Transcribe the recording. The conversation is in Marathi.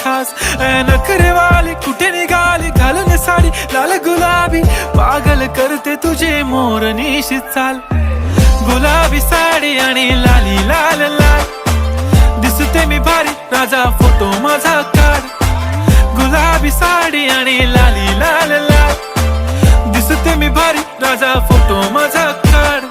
खास नखरे वाली कुठे निघाली घालून साडी लाल गुलाबी पागल करते तुझे मोरनीशी चाल गुलाबी साडी आणि लाली लाल लाल दिसते मी भारी राजा फोटो माझा काढ गुलाबी साडी आणि लाली लाल लाल दिसते मी भारी राजा फोटो माझा काढ